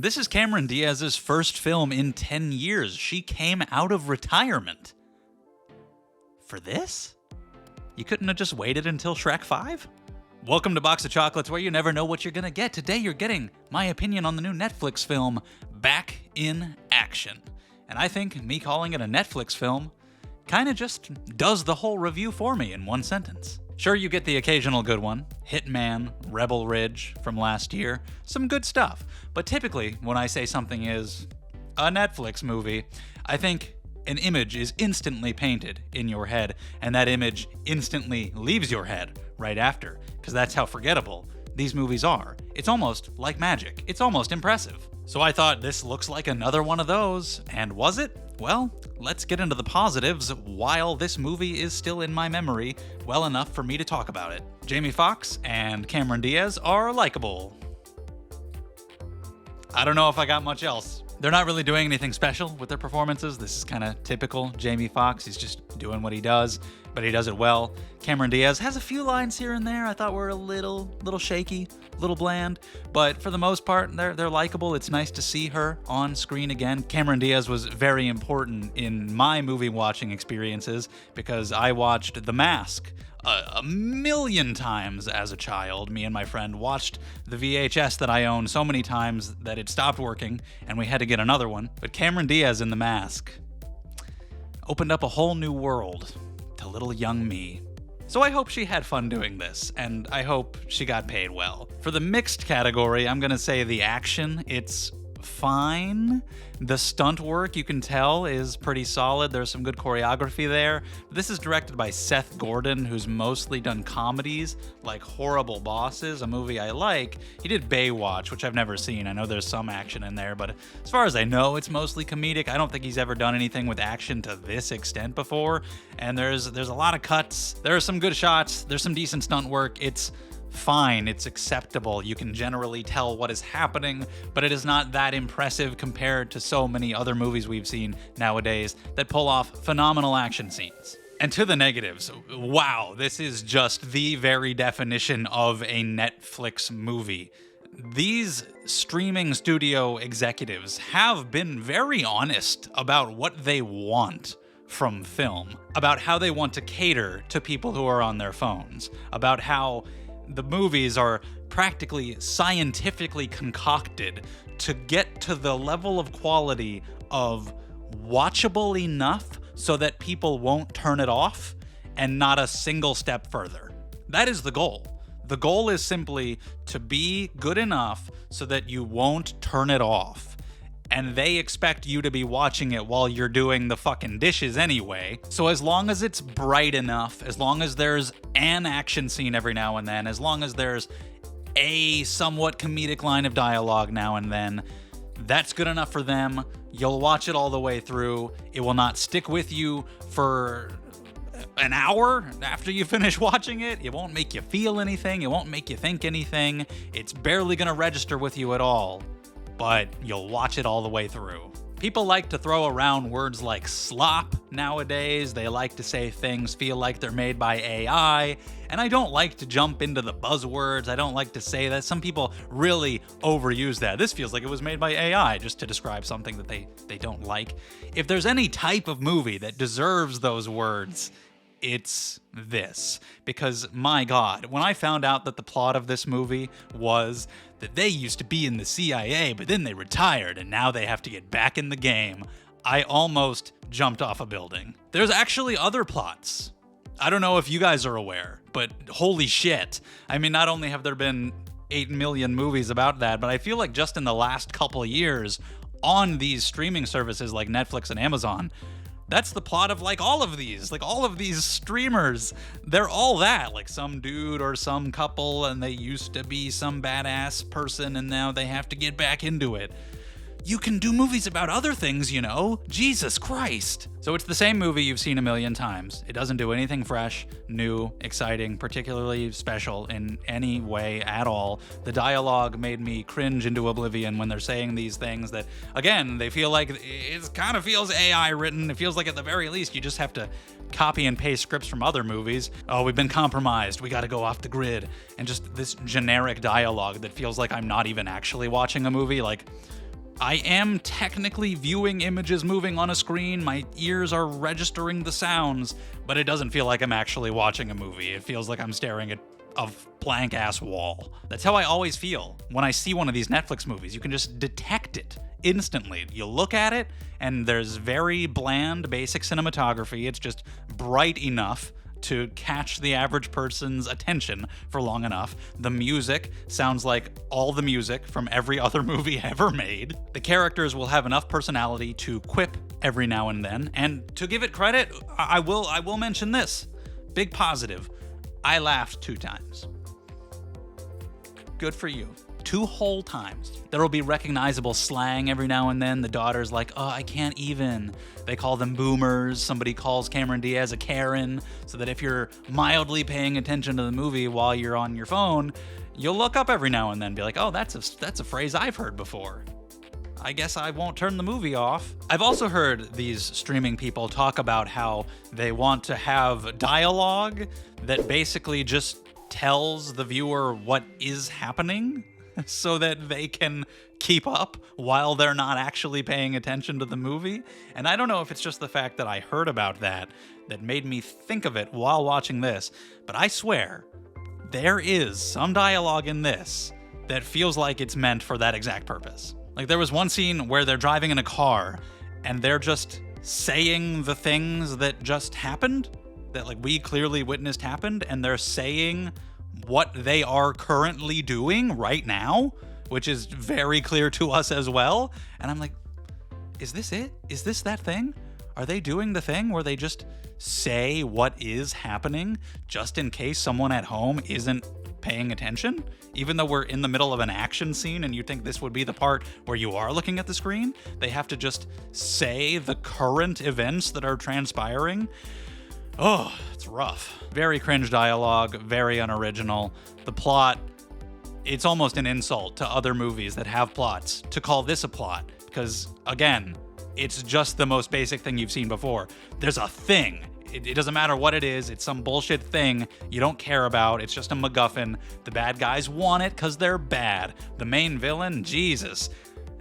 This is Cameron Diaz's first film in 10 years. She came out of retirement. For this? You couldn't have just waited until Shrek 5? Welcome to Box of Chocolates, where you never know what you're gonna get. Today you're getting my opinion on the new Netflix film, Back in Action. And I think me calling it a Netflix film kinda just does the whole review for me in one sentence. Sure, you get the occasional good one, Hitman, Rebel Ridge from last year, some good stuff. But typically, when I say something is a Netflix movie, I think an image is instantly painted in your head, and that image instantly leaves your head right after, because that's how forgettable these movies are. It's almost like magic. It's almost impressive. So I thought this looks like another one of those, and was it? Well, let's get into the positives while this movie is still in my memory well enough for me to talk about it. Jamie Foxx and Cameron Diaz are likable. I don't know if I got much else. They're not really doing anything special with their performances. This is kind of typical Jamie Foxx. He's just doing what he does, but he does it well. Cameron Diaz has a few lines here and there I thought were a little shaky, a little bland, but for the most part, they're likable. It's nice to see her on screen again. Cameron Diaz was very important in my movie watching experiences because I watched The Mask a million times as a child. Me and my friend watched the VHS that I owned so many times that it stopped working and we had to get another one. But Cameron Diaz in The Mask opened up a whole new world to little young me. So I hope she had fun doing this, and I hope she got paid well. For the mixed category, I'm gonna say the action, it's fine. The stunt work, you can tell, is pretty solid. There's some good choreography there. This is directed by Seth Gordon, who's mostly done comedies like Horrible Bosses, a movie I like. He did Baywatch, which I've never seen. I know there's some action in there, but as far as I know, it's mostly comedic. I don't think he's ever done anything with action to this extent before. And there's a lot of cuts. There are some good shots. There's some decent stunt work. It's fine, it's acceptable. You can generally tell what is happening, but it is not that impressive compared to so many other movies we've seen nowadays that pull off phenomenal action scenes. And to the negatives, wow, this is just the very definition of a Netflix movie. These streaming studio executives have been very honest about what they want from film, about how they want to cater to people who are on their phones, about how the movies are practically scientifically concocted to get to the level of quality of watchable enough so that people won't turn it off and not a single step further. That is the goal. The goal is simply to be good enough so that you won't turn it off. And they expect you to be watching it while you're doing the fucking dishes anyway. So as long as it's bright enough, as long as there's an action scene every now and then, as long as there's a somewhat comedic line of dialogue now and then, that's good enough for them. You'll watch it all the way through. It will not stick with you for an hour after you finish watching it. It won't make you feel anything. It won't make you think anything. It's barely gonna register with you at all. But you'll watch it all the way through. People like to throw around words like slop nowadays. They like to say things feel like they're made by AI. And I don't like to jump into the buzzwords. I don't like to say that. Some people really overuse that. This feels like it was made by AI just to describe something that they don't like. If there's any type of movie that deserves those words, it's this. Because my God, when I found out that the plot of this movie was that they used to be in the CIA, but then they retired and now they have to get back in the game, I almost jumped off a building. There's actually other plots. I don't know if you guys are aware, but holy shit. I mean, not only have there been 8 million movies about that, but I feel like just in the last couple years on these streaming services like Netflix and Amazon, that's the plot of like all of these streamers. They're all that, like some dude or some couple, and they used to be some badass person and now they have to get back into it. You can do movies about other things, you know? Jesus Christ. So it's the same movie you've seen a million times. It doesn't do anything fresh, new, exciting, particularly special in any way at all. The dialogue made me cringe into oblivion when they're saying these things that, again, they feel like it kind of feels AI written. It feels like at the very least you just have to copy and paste scripts from other movies. Oh, we've been compromised. We got to go off the grid. And just this generic dialogue that feels like I'm not even actually watching a movie. Like, I am technically viewing images moving on a screen, my ears are registering the sounds, but it doesn't feel like I'm actually watching a movie. It feels like I'm staring at a blank-ass wall. That's how I always feel when I see one of these Netflix movies. You can just detect it instantly. You look at it, and there's very bland, basic cinematography. It's just bright enough to catch the average person's attention for long enough. The music sounds like all the music from every other movie ever made. The characters will have enough personality to quip every now and then. And to give it credit, I will mention this. Big positive. I laughed 2 times. Good for you. 2 whole times. There will be recognizable slang every now and then. The daughter's like, oh, I can't even. They call them boomers. Somebody calls Cameron Diaz a Karen, so that if you're mildly paying attention to the movie while you're on your phone, you'll look up every now and then and be like, oh, that's a phrase I've heard before. I guess I won't turn the movie off. I've also heard these streaming people talk about how they want to have dialogue that basically just tells the viewer what is happening so that they can keep up while they're not actually paying attention to the movie. And I don't know if it's just the fact that I heard about that made me think of it while watching this, but I swear there is some dialogue in this that feels like it's meant for that exact purpose. Like, there was one scene where they're driving in a car and they're just saying the things that just happened, that like we clearly witnessed happened, and they're saying what they are currently doing right now, which is very clear to us as well. And I'm like, is this it? Is this that thing? Are they doing the thing where they just say what is happening just in case someone at home isn't paying attention? Even though we're in the middle of an action scene and you think this would be the part where you are looking at the screen, they have to just say the current events that are transpiring. Oh, it's rough. Very cringe dialogue, very unoriginal. The plot, it's almost an insult to other movies that have plots to call this a plot, because, again, it's just the most basic thing you've seen before. There's a thing. It doesn't matter what it is. It's some bullshit thing you don't care about. It's just a MacGuffin. The bad guys want it because they're bad. The main villain, Jesus.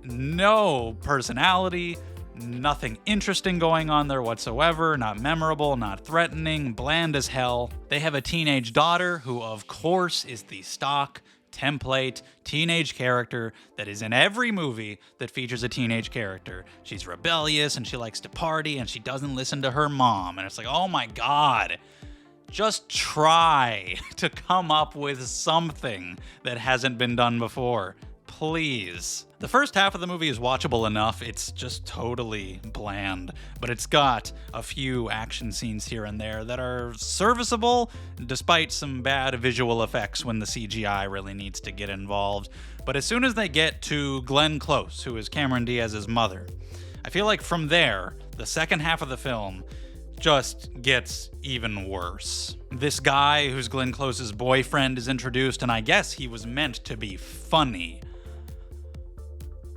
No personality. Nothing interesting going on there whatsoever, not memorable, not threatening, bland as hell. They have a teenage daughter who, of course, is the stock template teenage character that is in every movie that features a teenage character. She's rebellious and she likes to party and she doesn't listen to her mom. And it's like, oh my God, just try to come up with something that hasn't been done before. Please. The first half of the movie is watchable enough. It's just totally bland, but it's got a few action scenes here and there that are serviceable, despite some bad visual effects when the CGI really needs to get involved. But as soon as they get to Glenn Close, who is Cameron Diaz's mother, I feel like from there, the second half of the film just gets even worse. This guy who's Glenn Close's boyfriend is introduced, and I guess he was meant to be funny.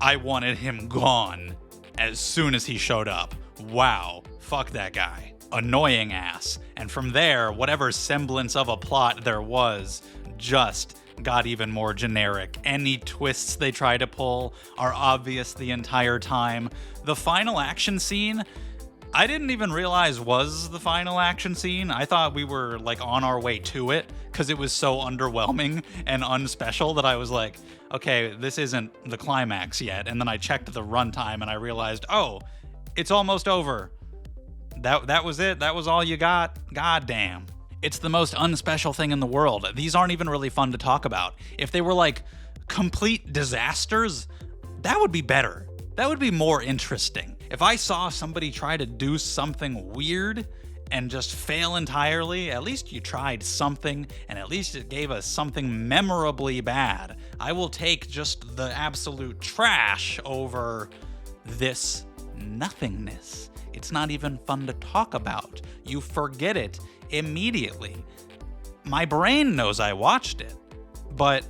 I wanted him gone as soon as he showed up. Wow, fuck that guy. Annoying ass. And from there, whatever semblance of a plot there was just got even more generic. Any twists they try to pull are obvious the entire time. The final action scene, I didn't even realize was the final action scene. I thought we were like on our way to it because it was so underwhelming and unspecial that I was like, okay, this isn't the climax yet. And then I checked the runtime and I realized, oh, it's almost over. That was it. That was all you got. God damn. It's the most unspecial thing in the world. These aren't even really fun to talk about. If they were like complete disasters, that would be better. That would be more interesting. If I saw somebody try to do something weird and just fail entirely, at least you tried something, and at least it gave us something memorably bad. I will take just the absolute trash over this nothingness. It's not even fun to talk about. You forget it immediately. My brain knows I watched it, but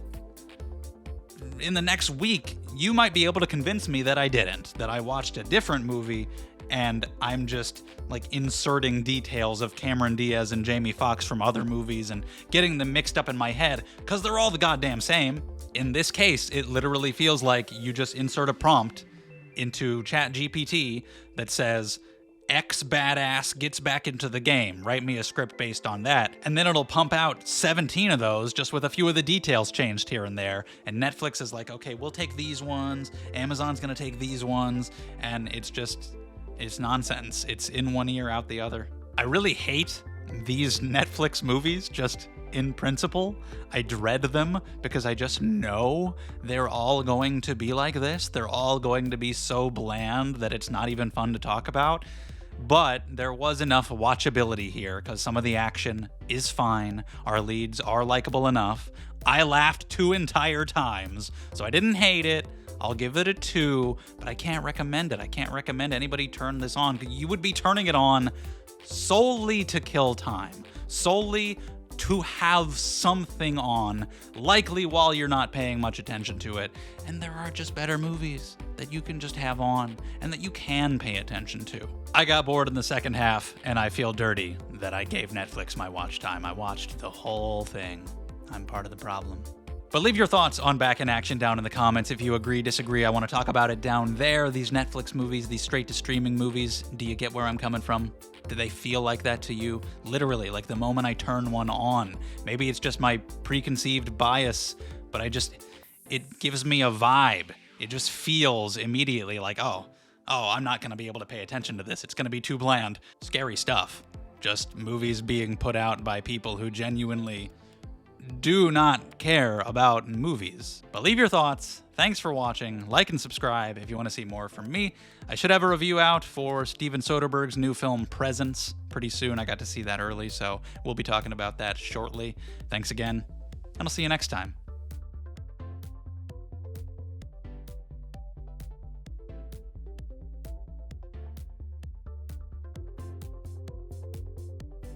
in the next week, you might be able to convince me that I didn't, that I watched a different movie and I'm just like inserting details of Cameron Diaz and Jamie Foxx from other movies and getting them mixed up in my head because they're all the goddamn same. In this case, it literally feels like you just insert a prompt into ChatGPT that says, X badass gets back into the game. Write me a script based on that. And then it'll pump out 17 of those just with a few of the details changed here and there. And Netflix is like, okay, we'll take these ones. Amazon's gonna take these ones. And it's nonsense. It's in one ear, out the other. I really hate these Netflix movies just in principle. I dread them because I just know they're all going to be like this. They're all going to be so bland that it's not even fun to talk about. But there was enough watchability here because some of the action is fine. Our leads are likable enough. I laughed 2 entire times, so I didn't hate it. I'll give it a 2, but I can't recommend it. I can't recommend anybody turn this on. You would be turning it on solely to kill time, solely to have something on, likely while you're not paying much attention to it. And there are just better movies that you can just have on and that you can pay attention to. I got bored in the second half, and I feel dirty that I gave Netflix my watch time. I watched the whole thing. I'm part of the problem. But leave your thoughts on Back in Action down in the comments. If you agree, disagree, I want to talk about it down there. These Netflix movies, these straight-to-streaming movies, do you get where I'm coming from? Do they feel like that to you? Literally, like the moment I turn one on. Maybe it's just my preconceived bias, but it gives me a vibe. It just feels immediately like, oh, I'm not going to be able to pay attention to this. It's going to be too bland. Scary stuff. Just movies being put out by people who genuinely do not care about movies. But leave your thoughts. Thanks for watching. Like and subscribe if you want to see more from me. I should have a review out for Steven Soderbergh's new film Presence pretty soon. I got to see that early, so we'll be talking about that shortly. Thanks again, and I'll see you next time.